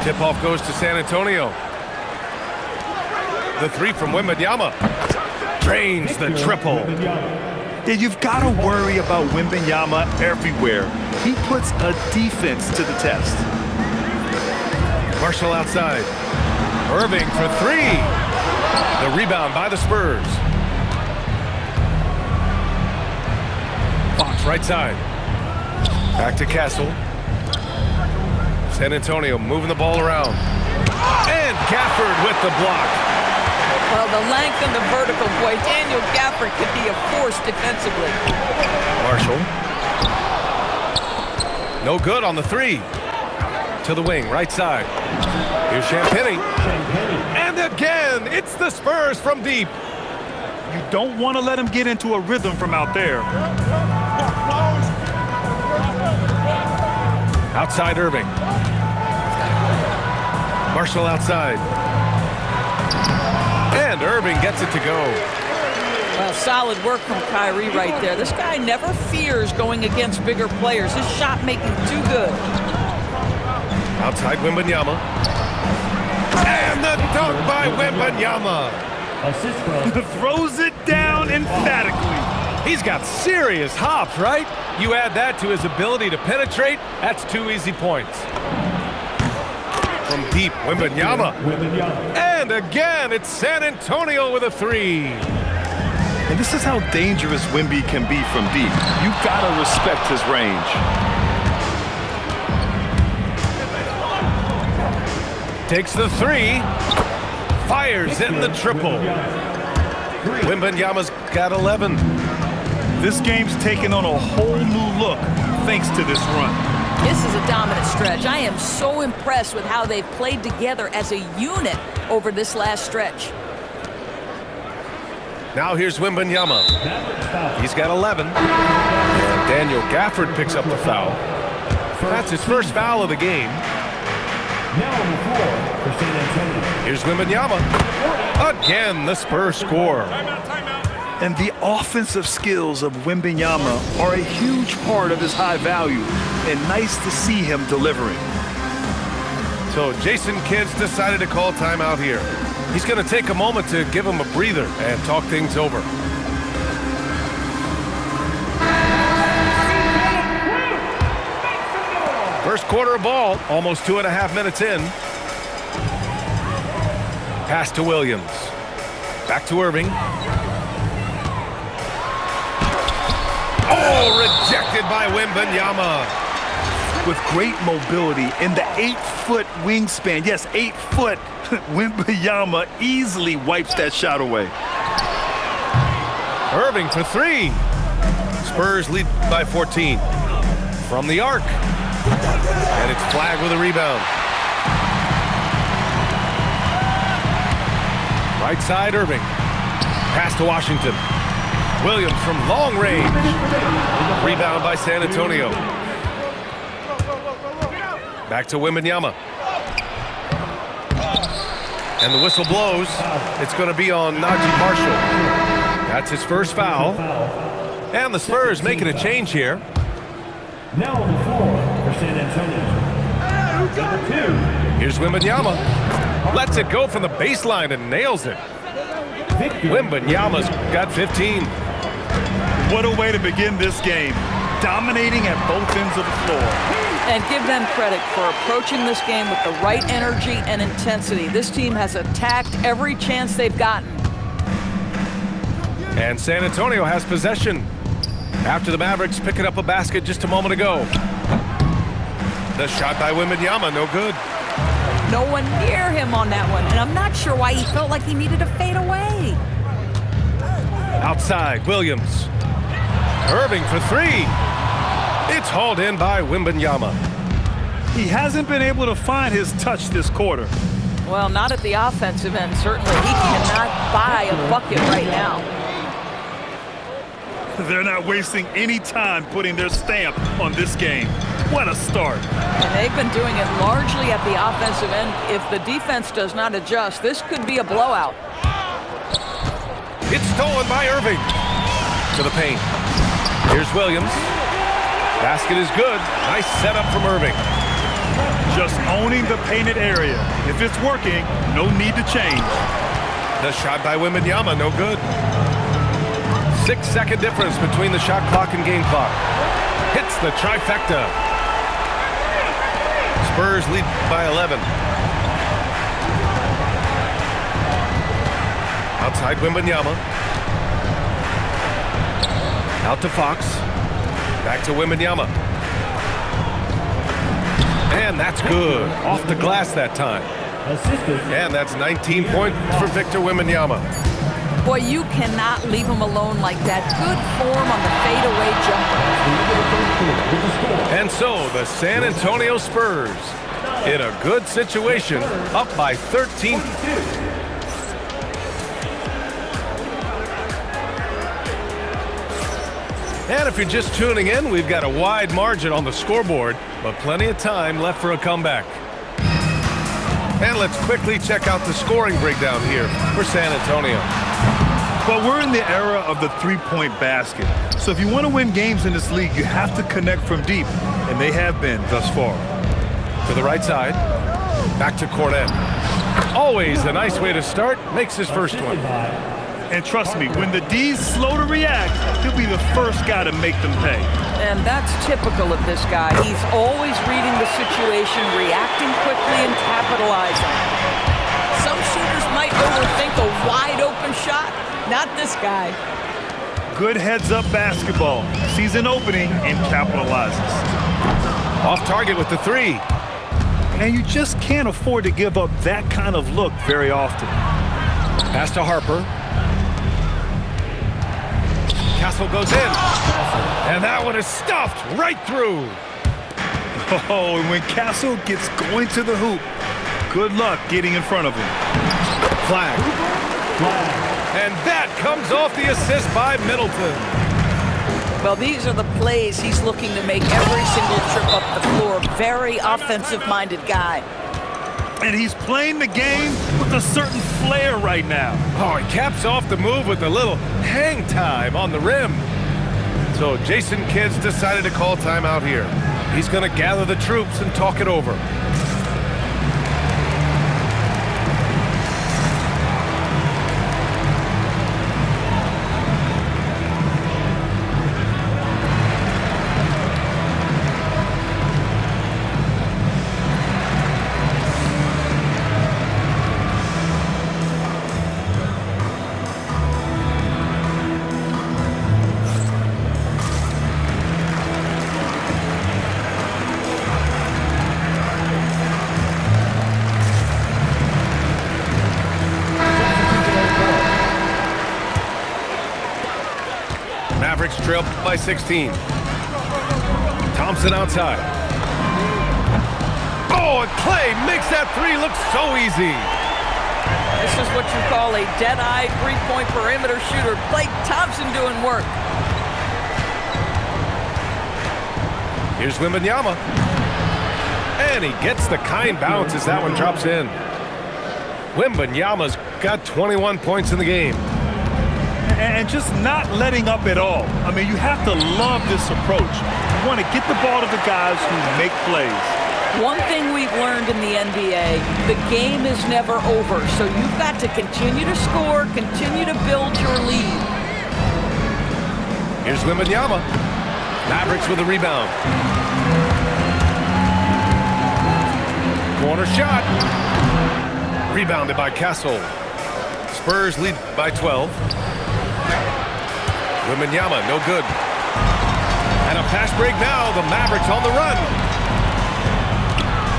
Tip-off goes to San Antonio. The three from Wembanyama. Drains the triple. Yeah, you've got to worry about Wembanyama everywhere. He puts a defense to the test. Marshall outside. Irving for three. The rebound by the Spurs. Fox right side. Back to Castle. San Antonio moving the ball around. And Gafford with the block. Well, the length and the vertical, boy, Daniel Gafford could be a force defensively. Marshall. No good on the three. To the wing, right side. Here's Champagny. And again, it's the Spurs from deep. You don't want to let him get into a rhythm from out there. Outside Irving. Marshall outside. And Irving gets it to go. Well, solid work from Kyrie right there. This guy never fears going against bigger players. His shot making too good. Outside Wembanyama. And the dunk by Wembanyama. Throws it down emphatically. He's got serious hops, right? You add that to his ability to penetrate, that's 2 easy points. From deep, Wembanyama. And again, it's San Antonio with a three. And this is how dangerous Wemby can be from deep. You've got to respect his range. Takes the three. Fires in the triple. Wembanyama's got 11. This game's taken on a whole new look thanks to this run. This is a dominant stretch. I am so impressed with how they've played together as a unit over this last stretch. Now here's Wembanyama. He's got 11. And Daniel Gafford picks up the foul. That's his first foul of the game. Here's Wembanyama. Again, the Spurs score. And the offensive skills of Wembanyama are a huge part of his high value, and nice to see him delivering. So Jason Kidd's decided to call timeout here. He's going to take a moment to give him a breather and talk things over. First quarter of ball, almost 2.5 minutes in. Pass to Williams. Back to Irving. Oh, rejected by Wembanyama. With great mobility in the 8-foot wingspan, yes, 8 foot, Wembanyama easily wipes that shot away. Irving for three. Spurs lead by 14. From the arc. And it's flagged with a rebound. Right side, Irving. Pass to Washington. Williams from long range. Rebound by San Antonio. Back to Wembanyama. And the whistle blows. It's going to be on Najee Marshall. That's his first foul. And the Spurs making a change here. Now on the floor for San Antonio. Number 2. Here's Wembanyama. Lets it go from the baseline and nails it. Wembanyama's got 15. What a way to begin this game. Dominating at both ends of the floor. And give them credit for approaching this game with the right energy and intensity. This team has attacked every chance they've gotten. And San Antonio has possession after the Mavericks picking up a basket just a moment ago. The shot by Wembanyama, no good. No one near him on that one, and I'm not sure why he felt like he needed to fade away. Outside, Williams. Irving for three. It's hauled in by Wembanyama. He hasn't been able to find his touch this quarter. Well, not at the offensive end, certainly. He cannot buy a bucket right now. They're not wasting any time putting their stamp on this game. What a start. And they've been doing it largely at the offensive end. If the defense does not adjust, this could be a blowout. It's stolen by Irving. To the paint. Here's Williams. Basket is good. Nice setup from Irving. Just owning the painted area. If it's working, no need to change. The shot by Wembanyama, no good. 6-second difference between the shot clock and game clock. Hits the trifecta. Spurs lead by 11. Outside Wembanyama. Out to Fox. Back to Wembanyama. And that's good. Off the glass that time. And that's 19 points for Victor Wembanyama. Boy, you cannot leave him alone like that. Good form on the fadeaway jumper. And so the San Antonio Spurs, in a good situation, up by 13. And if you're just tuning in, we've got a wide margin on the scoreboard, but plenty of time left for a comeback. And let's quickly check out the scoring breakdown here for San Antonio. Well, we're in the era of the three-point basket. So if you want to win games in this league, you have to connect from deep, and they have been thus far. To the right side, back to Cornet. Always a nice way to start, makes his first one. And trust me, when the D's slow to react, he'll be the first guy to make them pay. And that's typical of this guy. He's always reading the situation, reacting quickly, and capitalizing. Some shooters might overthink a wide-open shot. Not this guy. Good heads-up basketball. Sees an opening and capitalizes. Off target with the three. And you just can't afford to give up that kind of look very often. Pass to Harper. Castle goes in. And that one is stuffed right through. Oh, and when Castle gets going to the hoop, good luck getting in front of him. Flag. And that comes off the assist by Middleton. Well, these are the plays he's looking to make every single trip up the floor. Very offensive-minded guy. And he's playing the game with a certain flair right now. Oh, he caps off the move with a little hang time on the rim. So Jason Kidd's decided to call timeout here. He's going to gather the troops and talk it over. Mavericks trail by 16. Thompson outside. Oh, and Clay makes that three look so easy. This is what you call a dead-eye three-point perimeter shooter. Klay Thompson doing work. Here's Wembanyama. And he gets the kind bounce as that one drops in. Wembanyama's got 21 points in the game. And just not letting up at all. I mean, you have to love this approach. You want to get the ball to the guys who make plays. One thing we've learned in the NBA, the game is never over. So you've got to continue to score, continue to build your lead. Here's Wembanyama. Mavericks with a rebound. Corner shot. Rebounded by Castle. Spurs lead by 12. Wembanyama, no good. And a fast break now. The Mavericks on the run.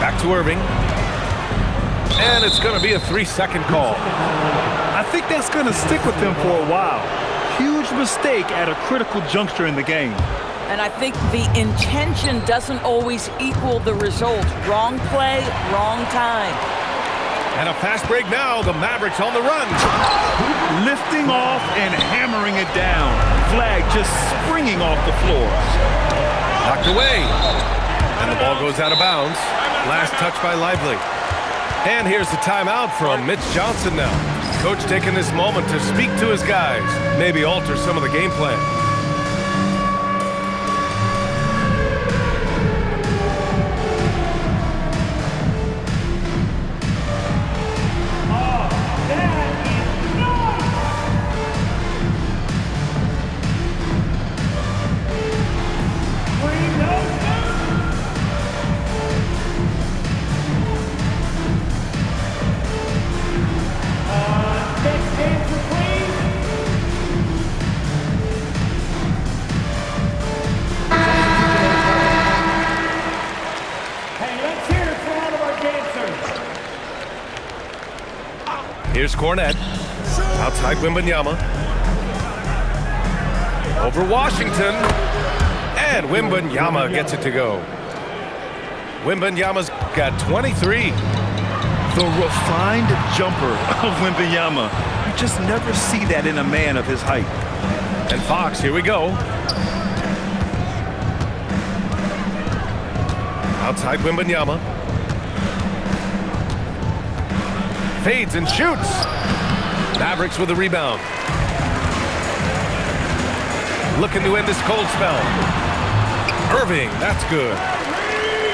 Back to Irving. And it's going to be a 3-second call. I think that's going to stick with them for a while. Huge mistake at a critical juncture in the game. And I think the intention doesn't always equal the result. Wrong play, wrong time. And a fast break now. The Mavericks on the run. Lifting off and hammering it down. Flag just springing off the floor. Knocked away. And the ball goes out of bounds. Last touch by Lively. And here's the timeout from Mitch Johnson now. Coach taking this moment to speak to his guys. Maybe alter some of the game plan. Here's Cornette. Outside Wembanyama. Over Washington. And Wembanyama gets it to go. Wembanyama's got 23. The refined jumper of Wembanyama. You just never see that in a man of his height. And Fox, here we go. Outside Wembanyama. Fades and shoots. Mavericks with a rebound. Looking to end this cold spell. Irving, that's good.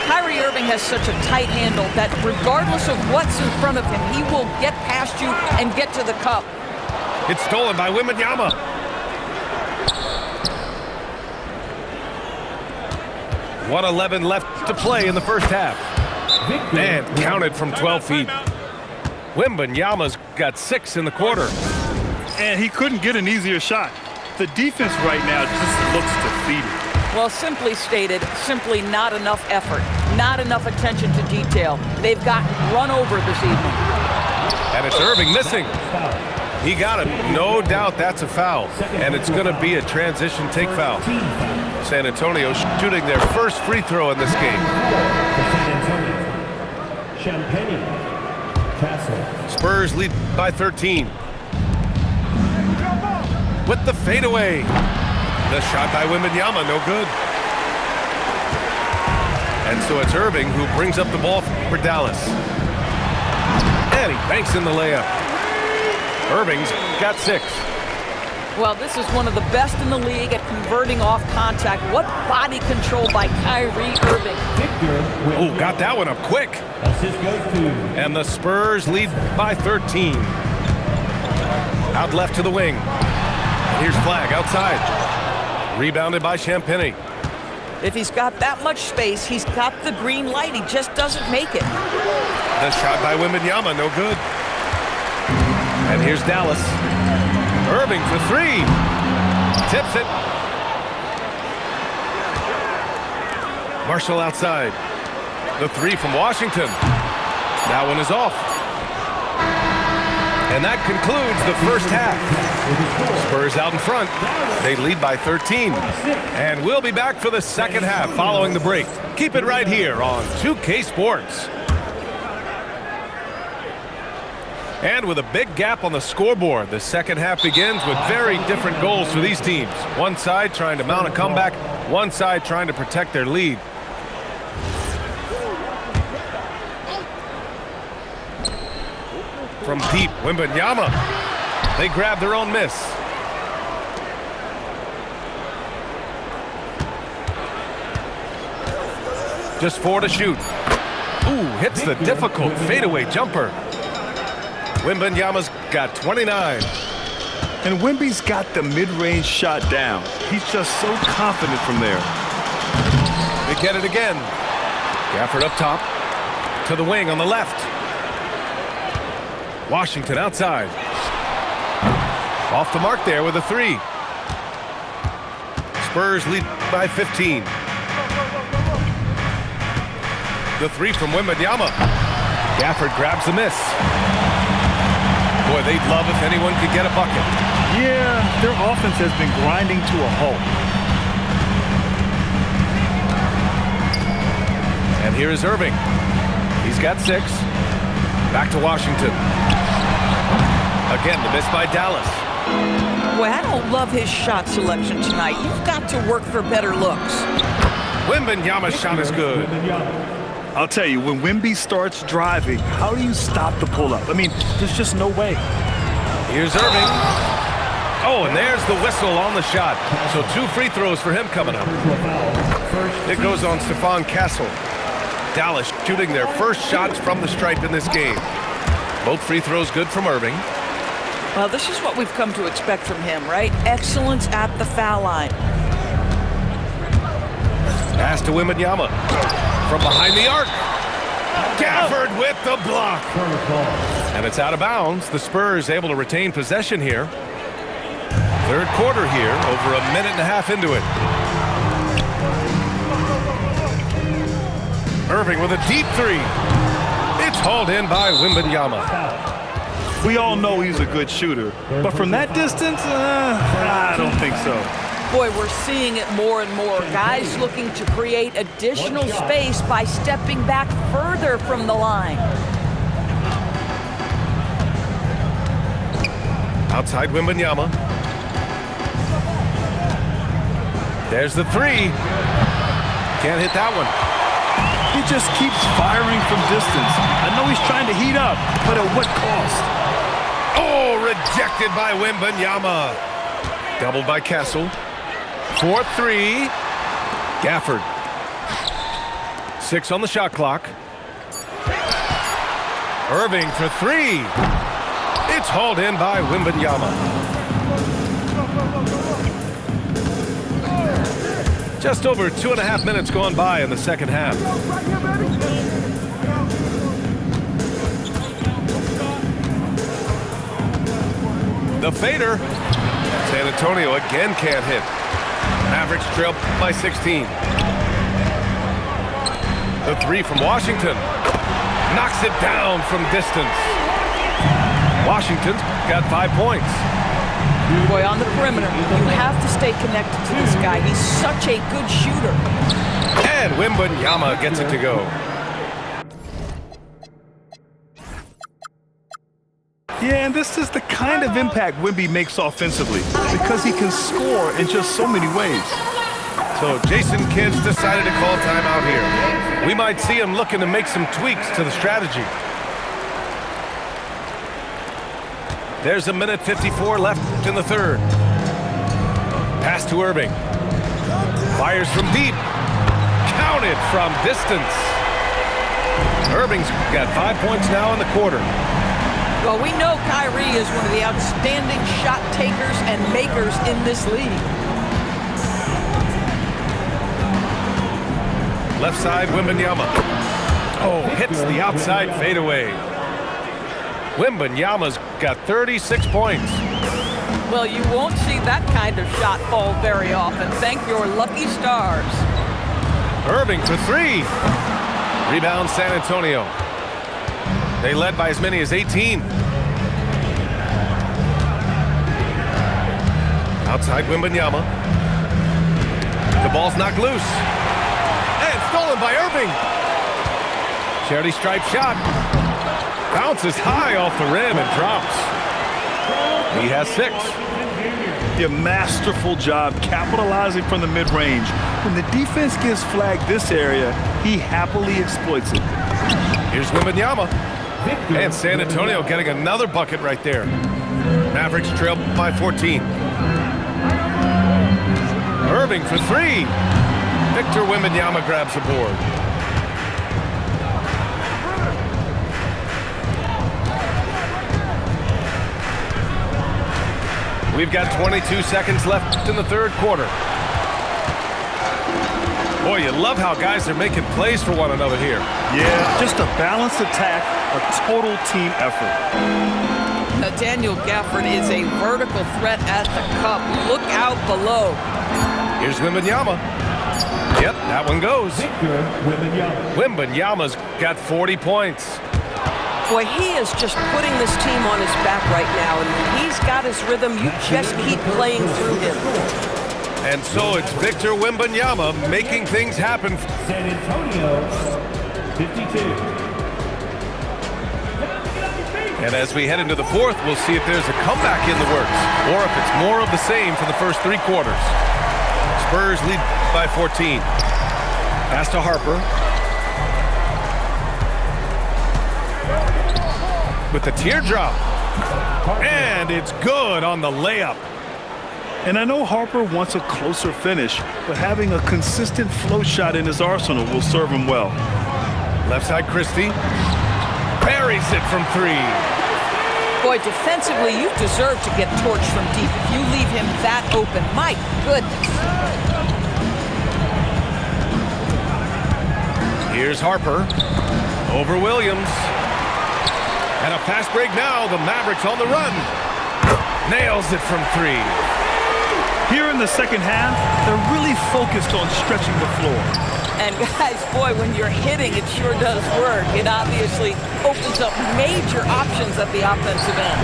Kyrie Irving has such a tight handle that regardless of what's in front of him, he will get past you and get to the cup. It's stolen by Wembanyama. .111 left to play in the first half. And counted from 12 feet. Wembanyama's got 6 in the quarter. And he couldn't get an easier shot. The defense right now just looks defeated. Well, simply stated, simply not enough effort, not enough attention to detail. They've gotten run over this evening. And it's Irving missing. He got it. No doubt that's a foul. And it's going to be a transition take foul. San Antonio shooting their first free throw in this game. Spurs lead by 13. With the fadeaway. The shot by Wembanyama, no good. And so it's Irving who brings up the ball for Dallas. And he banks in the layup. Irving's got 6. Well, this is one of the best in the league at converting off contact. What body control by Kyrie Irving. Oh, got that one up quick. And the Spurs lead by 13. Out left to the wing. Here's Flag outside. Rebounded by Champagnie. If he's got that much space, he's got the green light. He just doesn't make it. The shot by Wembanyama, no good. And here's Dallas. Irving for 3. Tips it. Marshall outside. The 3 from Washington. That one is off. And that concludes the first half. Spurs out in front. They lead by 13. And we'll be back for the second half following the break. Keep it right here on 2K Sports. And with a big gap on the scoreboard, the second half begins with very different goals for these teams. One side trying to mount a comeback, one side trying to protect their lead. From deep, Wembanyama. They grab their own miss. Just 4 to shoot. Ooh, hits the difficult fadeaway jumper. Wembanyama's got 29. And Wemby's got the mid-range shot down. He's just so confident from there. They get it again. Gafford up top. To the wing on the left. Washington outside. Off the mark there with a 3. Spurs lead by 15. The 3 from Wembanyama. Gafford grabs the miss. Boy, they'd love if anyone could get a bucket. Yeah, their offense has been grinding to a halt. And here is Irving. He's got 6. Back to Washington. Again, the miss by Dallas. Boy, I don't love his shot selection tonight. You've got to work for better looks. Wembanyama's shot is good. I'll tell you, when Wemby starts driving, how do you stop the pull-up? I mean, there's just no way. Here's Irving. Oh, and there's the whistle on the shot. So 2 free throws for him coming up. It goes on Stephon Castle. Dallas shooting their first shots from the stripe in this game. Both free throws good from Irving. Well, this is what we've come to expect from him, right? Excellence at the foul line. Pass to Wembanyama. From behind the arc. Gafford with the block. And it's out of bounds. The Spurs able to retain possession here. Third quarter here, over a minute and a half into it. Irving with a deep 3. It's hauled in by Wembanyama. We all know he's a good shooter, but from that distance, I don't think so. Boy, we're seeing it more and more. Guys looking to create additional space by stepping back further from the line. Outside Wembanyama. There's the three. Can't hit that one. He just keeps firing from distance. I know he's trying to heat up, but at what cost? Oh, rejected by Wembanyama. Doubled by Kessel. 4-3. Gafford. 6 on the shot clock. Irving for 3. It's hauled in by Wembanyama. Just over 2.5 minutes gone by in the second half. The fader. San Antonio again can't hit. Mavericks trail by 16. The three from Washington. Knocks it down from distance. Washington's got 5 points. Boy, on the perimeter, you have to stay connected to this guy. He's such a good shooter. And Wembanyama gets it to go. Yeah, and this is the kind of impact Wemby makes offensively because he can score in just so many ways. So Jason Kidd's decided to call timeout here. We might see him looking to make some tweaks to the strategy. There's 1:54 left in the third. Pass to Irving. Fires from deep. Counted from distance. Irving's got 5 points now in the quarter. Well, we know Kyrie is one of the outstanding shot takers and makers in this league. Left side, Wembanyama. Oh, hits the outside fadeaway. Wembanyama's got 36 points. Well, you won't see that kind of shot fall very often. Thank your lucky stars. Irving for 3. Rebound San Antonio. They led by as many as 18. Outside Wembanyama. The ball's knocked loose. And stolen by Irving. Charity stripe shot. Bounces high off the rim and drops. He has 6. A masterful job capitalizing from the mid-range. When the defense gives flagged this area, he happily exploits it. Here's Wembanyama. And San Antonio getting another bucket right there. Mavericks trail by 14. Irving for 3. Victor Wembanyama grabs the board. We've got 22 seconds left in the third quarter. Boy, you love how guys are making plays for one another here. Yeah, just a balanced attack, a total team effort. Daniel Gafford is a vertical threat at the cup. Look out below. Here's Wembanyama. Yep, that one goes. Wembanyama's got 40 points. Boy, he is just putting this team on his back right now, and when he's got his rhythm, you just keep playing through him. And so it's Victor Wembanyama making things happen. San Antonio, 52. And as we head into the fourth, we'll see if there's a comeback in the works, or if it's more of the same for the first 3 quarters. Spurs lead by 14. Pass to Harper. With the teardrop. And it's good on the layup. And I know Harper wants a closer finish, but having a consistent flow shot in his arsenal will serve him well. Left side, Christie. Buries it from 3. Boy, defensively, you deserve to get torched from deep if you leave him that open. My goodness. Here's Harper. Over Williams. And a fast break now. The Mavericks on the run. Nails it from 3. Here in the second half, they're really focused on stretching the floor. And guys, boy, when you're hitting, it sure does work. It obviously opens opens up major options at the offensive end.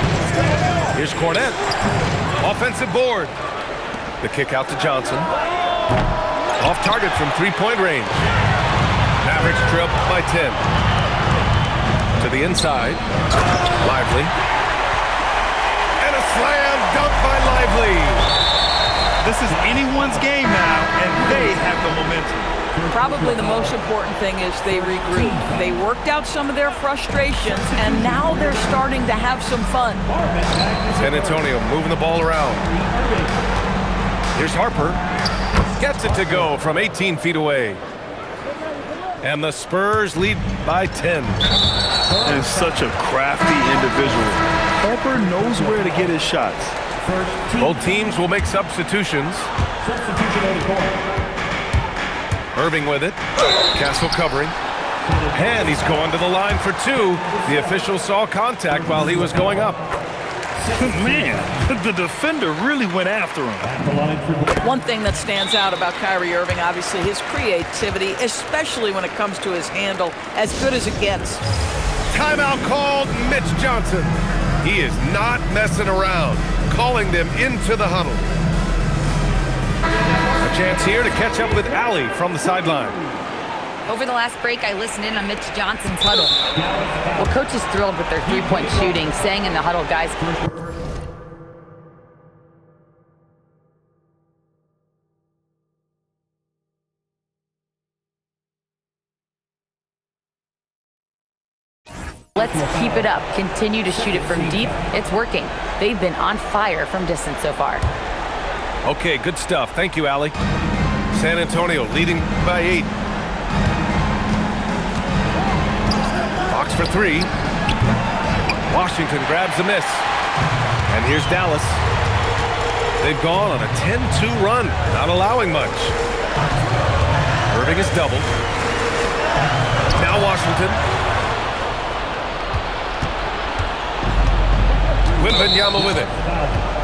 Here's Cornette. Offensive board. The kick out to Johnson. Off target from three-point range. Mavericks trail by 10. To the inside. Lively. And a slam dunk by Lively. This is anyone's game now, and they have the momentum. Probably the most important thing is they regrouped. They worked out some of their frustrations, and now they're starting to have some fun. San Antonio moving the ball around. Here's Harper. Gets it to go from 18 feet away. And the Spurs lead by 10. And such a crafty individual. Harper knows where to get his shots. Both teams will make substitutions. Substitution on the court. Irving with it. Castle covering. And he's going to the line for two. The official saw contact while he was going up. Man, the defender really went after him. One thing that stands out about Kyrie Irving, obviously, his creativity, especially when it comes to his handle, as good as it gets. Timeout called. Mitch Johnson. He is not messing around. Calling them into the huddle. A chance here to catch up with Allie from the sideline. Over the last break, I listened in on Mitch Johnson's huddle. Well, coach is thrilled with their three-point shooting, saying in the huddle, guys, let's keep it up. Continue to shoot it from deep. It's working. They've been on fire from distance so far. Okay, good stuff. Thank you, Allie. San Antonio leading by 8. Box for 3. Washington grabs the miss. And here's Dallas. They've gone on a 10-2 run, not allowing much. Irving is doubled. Now Washington. Wembanyama with it.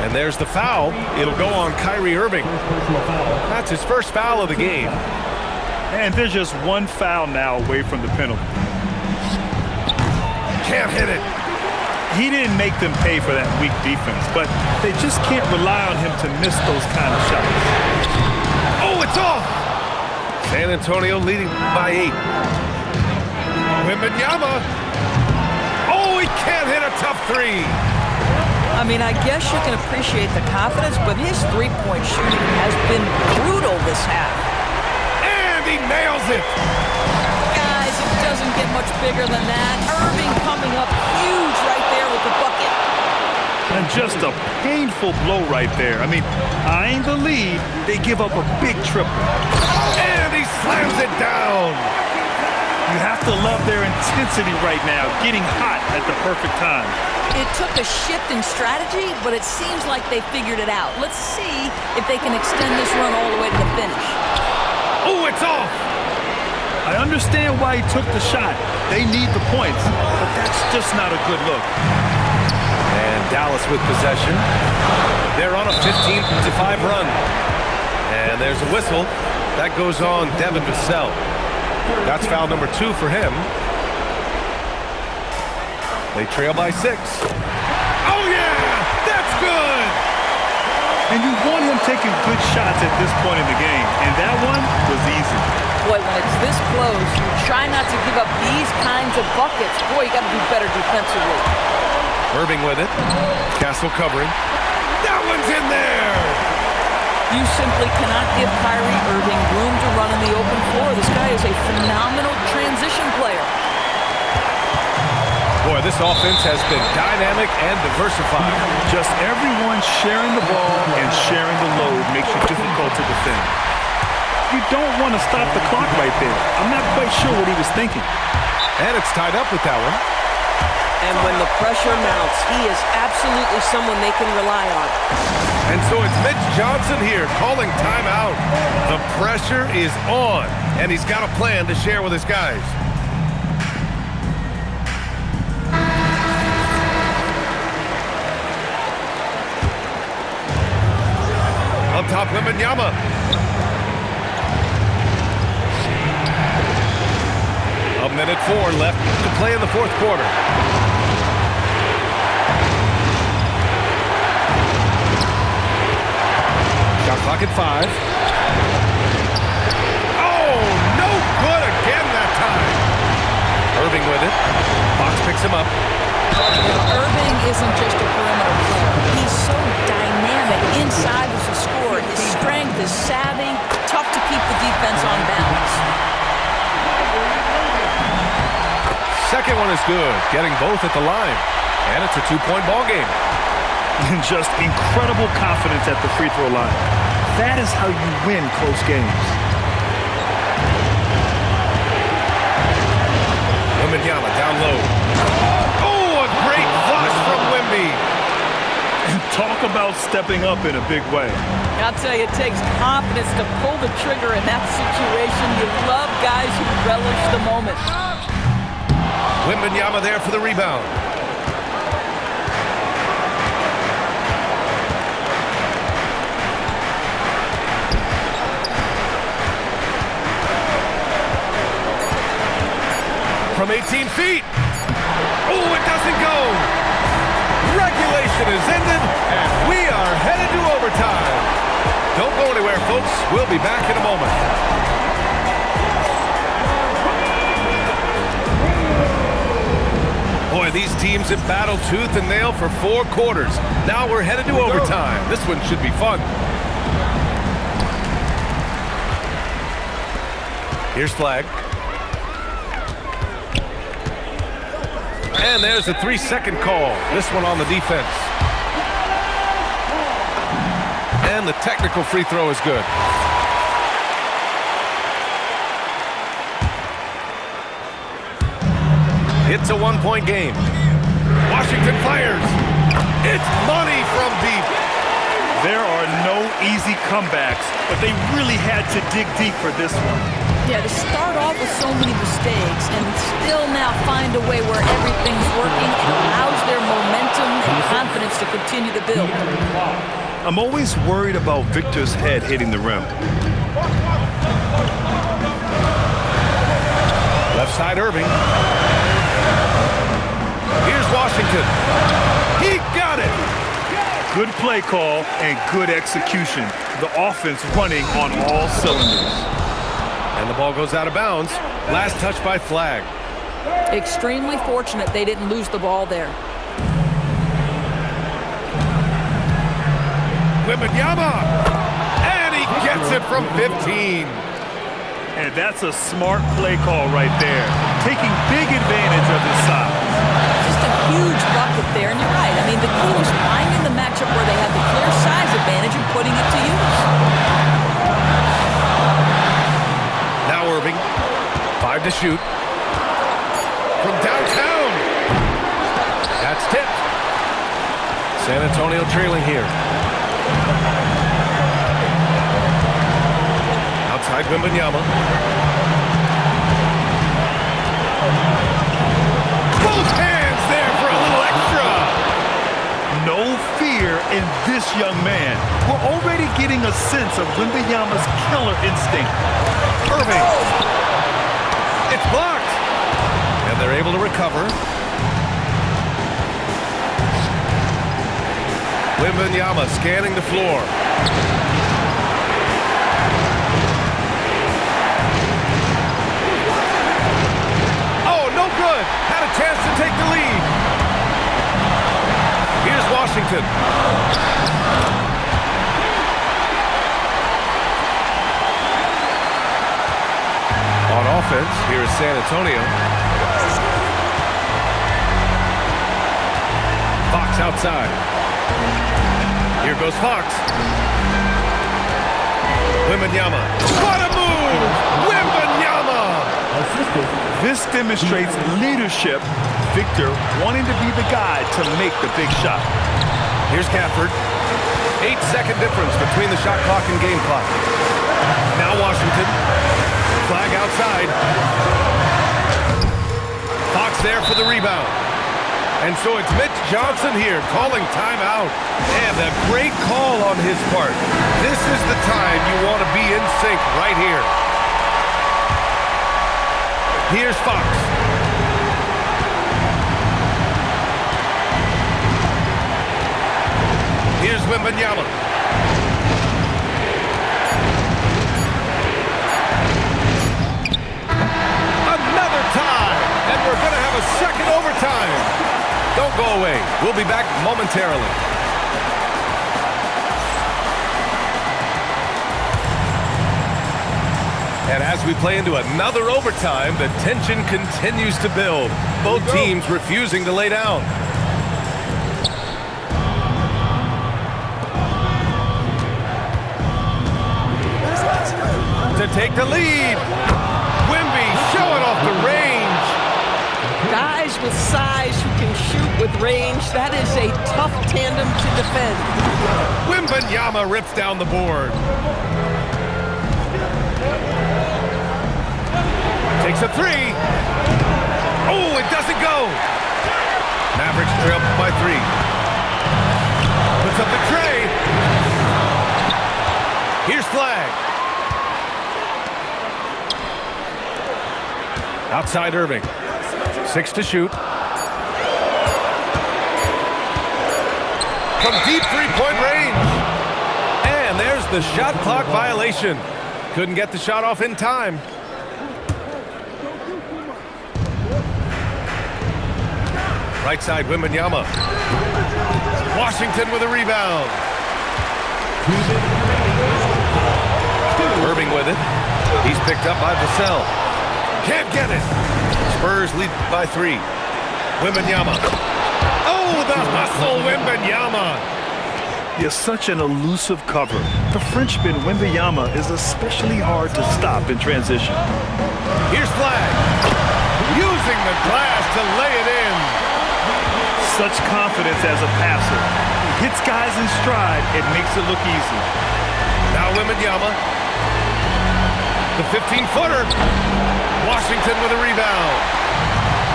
And there's the foul. It'll go on Kyrie Irving. That's his first foul of the game. And there's just one foul now away from the penalty. Can't hit it. He didn't make them pay for that weak defense, but they just can't rely on him to miss those kind of shots. Oh, it's off! San Antonio leading by 8. Wembanyama. Oh, he can't hit a tough 3. I mean, I guess you can appreciate the confidence, but his three-point shooting has been brutal this half. And he nails it! Guys, it doesn't get much bigger than that. Irving coming up huge right there with the bucket. And just a painful blow right there. I mean, eyeing the lead, they give up a big triple. And he slams it down! You have to love their intensity right now, getting hot at the perfect time. It took a shift in strategy, but it seems like they figured it out. Let's see if they can extend this run all the way to the finish. Oh, it's off! I understand why he took the shot. They need the points, but that's just not a good look. And Dallas with possession. They're on a 15-5 run. And there's a whistle. That goes on Devin Vassell. That's foul number 2 for him. They trail by 6. Oh, yeah! That's good! And you want him taking good shots at this point in the game, and that one was easy. Boy, when it's this close, you try not to give up these kinds of buckets. Boy, you got to do better defensively. Irving with it. Castle covering. That one's in there! You simply cannot give Kyrie Irving room to run in the open floor. This guy is a phenomenal transition player. Boy, this offense has been dynamic and diversified. Just everyone sharing the ball and sharing the load makes you difficult to defend. You don't want to stop the clock right there. I'm not quite sure what he was thinking. And it's tied up with that one. And when the pressure mounts, he is absolutely someone they can rely on. And so it's Mitch Johnson here calling timeout. The pressure is on, and he's got a plan to share with his guys. Up top, Wembanyama. A minute 4 left to play in the fourth quarter. Shot clock at 5. Oh, no good again that time. Irving with it. Fox picks him up. Irving isn't just a perimeter player. He's so dynamic inside as a scorer. His strength, his savvy, tough to keep the defense on balance. Second one is good, getting both at the line. And it's a 2-point ball game. And just incredible confidence at the free throw line. That is how you win close games. Wembanyama down low. Oh, a great flush from Wemby. Talk about stepping up in a big way. I'll tell you, it takes confidence to pull the trigger in that situation. You love guys who relish the moment. Wembanyama there for the rebound. From 18 feet. Oh, it doesn't go. Regulation is ended, and we are headed to overtime. Don't go anywhere, folks. We'll be back in a moment. Boy, these teams have battled tooth and nail for 4 quarters. Now we're headed to overtime. This one should be fun. Here's Flag. And there's a 3-second call. This one on the defense. And the technical free throw is good. It's a 1-point game. Washington fires. It's money from deep. There are no easy comebacks, but they really had to dig deep for this one. Yeah, to start off with so many mistakes and still now find a way where everything's working, it allows their momentum and confidence to continue to build. I'm always worried about Victor's head hitting the rim. Left side, Irving. Here's Washington. He got it. Good play call and good execution. The offense running on all cylinders. And the ball goes out of bounds. Last touch by Flag. Extremely fortunate they didn't lose the ball there. Wembanyama. And he gets it from 15. And that's a smart play call right there. Taking big advantage of his size. Just a huge bucket there, and you're right. I mean, the key was finding the matchup where they had the clear size advantage and putting it to use. Now Irving. 5 to shoot. From downtown. That's tipped. San Antonio trailing here. Outside Wembanyama. Both hands there for a little extra. No fear in this young man. We're already getting a sense of Wembanyama's killer instinct. Irving. It's blocked. And they're able to recover. Wembanyama scanning the floor. Oh, no good. Had a chance to take the lead. Here's Washington. On offense, here is San Antonio. Fox outside. Here goes Fox. Wembanyama. What a move! Wembanyama! This demonstrates leadership. Victor wanting to be the guy to make the big shot. Here's Gafford. 8-second difference between the shot clock and game clock. Now Washington. Flag outside. Fox there for the rebound. And so it's Mitch Johnson here calling timeout. And a great call on his part. This is the time you want to be in sync right here. Here's Fox. Wembanyama. Another tie, and we're going to have a second overtime. Don't go away. We'll be back momentarily. And as we play into another overtime, the tension continues to build. Both teams refusing to lay down. To take the lead. Wemby showing off the range. Guys with size who can shoot with range, that is a tough tandem to defend. Wembanyama rips down the board. Takes a three. Oh, it doesn't go. Mavericks trail by 3. Puts up the tray. Here's flag. Outside Irving. 6 to shoot. From deep three-point range. And there's the shot clock violation. Couldn't get the shot off in time. Right side, Wembanyama. Washington with a rebound. Irving with it. He's picked up by Vassell. Can't get it. Spurs lead by 3. Wembanyama. Oh, the hustle, Wembanyama. You're such an elusive cover. The Frenchman Wembanyama is especially hard to stop in transition. Here's flag. Using the glass to lay it in. Such confidence as a passer. He hits guys in stride and makes it look easy. Now Wembanyama. The 15-footer. Washington with a rebound.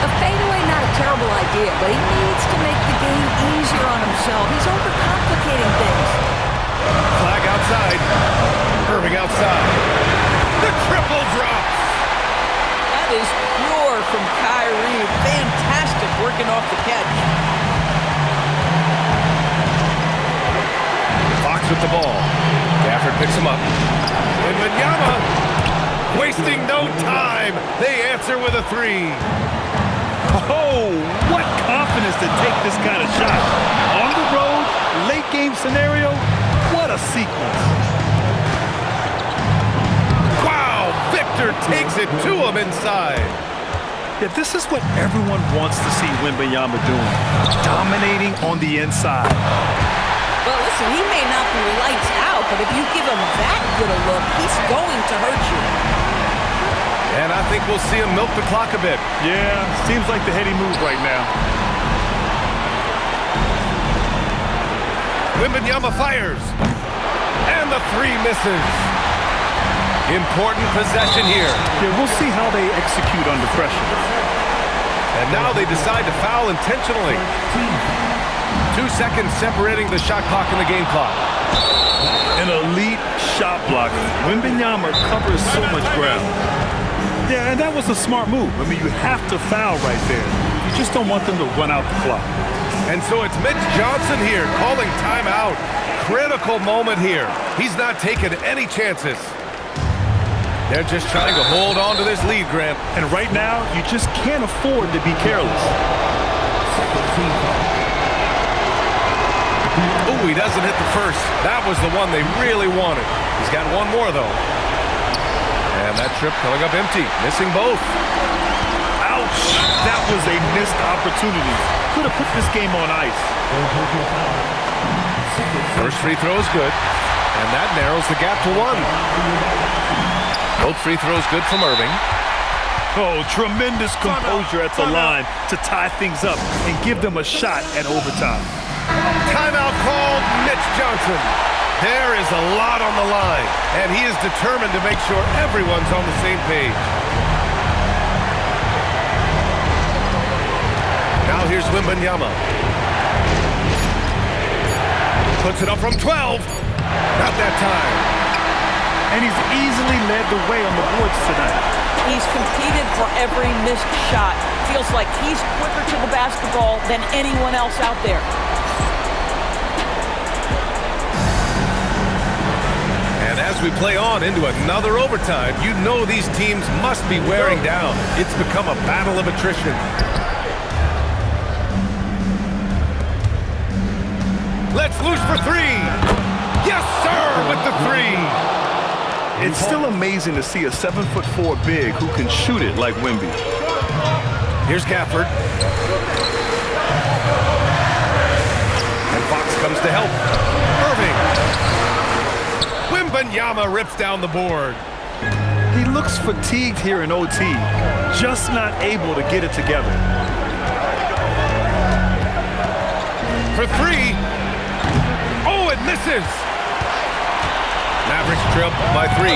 A fadeaway, not a terrible idea, but he needs to make the game easier on himself. He's overcomplicating things. Flag outside. Irving outside. The triple drops. That is pure from Kyrie. Fantastic working off the catch. Fox with the ball. Gafford picks him up. Wembanyama. Wasting no time. They answer with a 3. Oh, what confidence to take this kind of shot. On the road, late game scenario, what a sequence. Wow, Victor takes it to him inside. Yeah, this is what everyone wants to see Wembanyama doing. Dominating on the inside. Well, listen, he may not be lights out, but if you give him that good a look, he's going to hurt you. And I think we'll see him milk the clock a bit. Yeah, seems like the heady move right now. Wembanyama fires. And the 3 misses. Important possession here. Yeah, we'll see how they execute under pressure. And now they decide to foul intentionally. 2 seconds separating the shot clock and the game clock. An elite shot blocker. Wembanyama covers so much ground. Yeah, and that was a smart move. I mean, you have to foul right there. You just don't want them to run out the clock. And so it's Mitch Johnson here calling timeout. Critical moment here. He's not taking any chances. They're just trying to hold on to this lead, Grant. And right now, you just can't afford to be careless. Oh, he doesn't hit the first. That was the one they really wanted. He's got one more, though. And that trip coming up empty, missing both. Ouch! That was a missed opportunity. Could have put this game on ice. First free throw is good, and that narrows the gap to 1. Both free throws good from Irving. Oh, tremendous composure at the line to tie things up and give them a shot at overtime. Timeout called, Mitch Johnson. There is a lot on the line, and he is determined to make sure everyone's on the same page. Now here's Wembanyama. Puts it up from 12. Not that time. And he's easily led the way on the boards tonight. He's competed for every missed shot. Feels like he's quicker to the basketball than anyone else out there. As we play on into another overtime, you know these teams must be wearing down. It's become a battle of attrition. Let's loose for three. Yes, sir, with the three. It's still amazing to see a 7'4" big who can shoot it like Wemby. Here's Gafford. And Fox comes to help. Irving. Wembanyama rips down the board. He looks fatigued here in OT, just not able to get it together. For three. Oh, it misses. Mavericks trail by 3.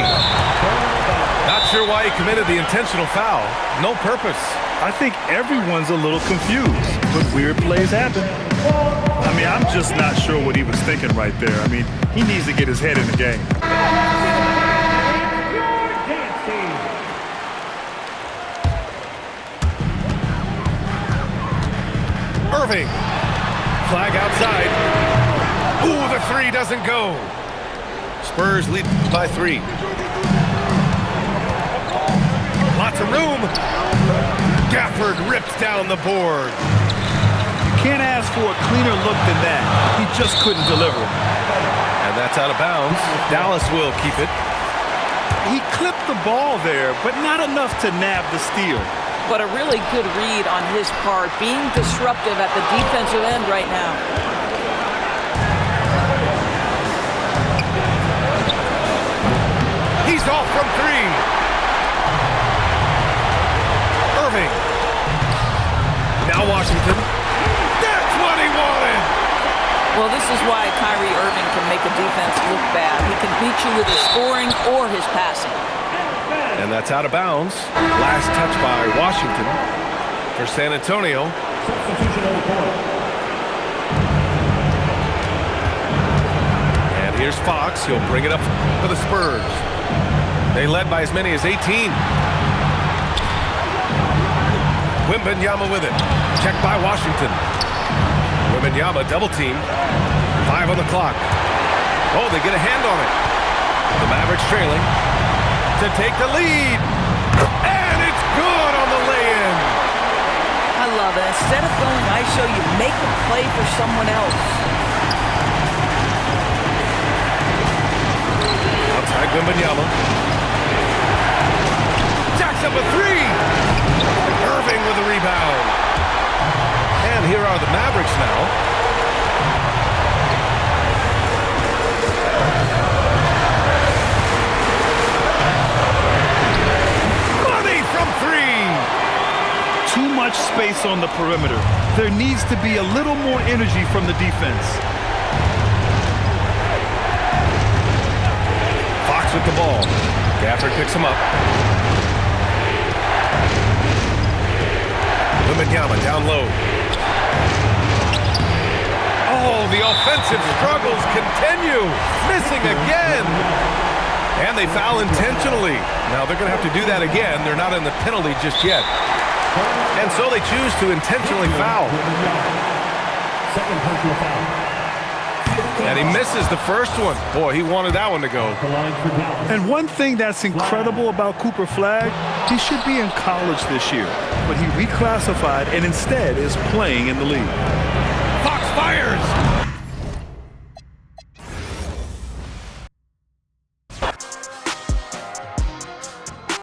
Not sure why he committed the intentional foul. No purpose. I think everyone's a little confused, but weird plays happen. I mean, I'm just not sure what he was thinking right there. I mean, he needs to get his head in the game. Irving. Flag outside. Ooh, the three doesn't go. Spurs lead by 3. Lots of room. Gafford rips down the board. Can't ask for a cleaner look than that. He just couldn't deliver. And that's out of bounds. Dallas will keep it. He clipped the ball there, but not enough to nab the steal. But a really good read on his part, being disruptive at the defensive end right now. He's off from 3. Irving. Now Washington. That's what he wanted. Well, this is why Kyrie Irving can make a defense look bad. He can beat you with his scoring or his passing. And that's out of bounds. Last touch by Washington for San Antonio. Substitution on the court. And here's Fox. He'll bring it up for the Spurs. They led by as many as 18. Wembanyama with it. Checked by Washington. Wembanyama double team. 5 on the clock. Oh, they get a hand on it. The Mavericks trailing to take the lead. And it's good on the lay-in. I love it. Instead of going ISO, you make a play for someone else. Outside Wembanyama. Jacks up a 3. Irving with a rebound. And here are the Mavericks now. Money from 3. Too much space on the perimeter. There needs to be a little more energy from the defense. Fox with the ball. Gafford picks him up. Wembanyama down low. Oh, the offensive struggles continue. Missing again. And they foul intentionally. Now they're going to have to do that again. They're not in the penalty just yet. And so they choose to intentionally foul. Second personal foul. And he misses the first one. Boy, he wanted that one to go. The line for Dallas. And one thing that's incredible about Cooper Flagg, he should be in college this year, but he reclassified and instead is playing in the league. Fox fires.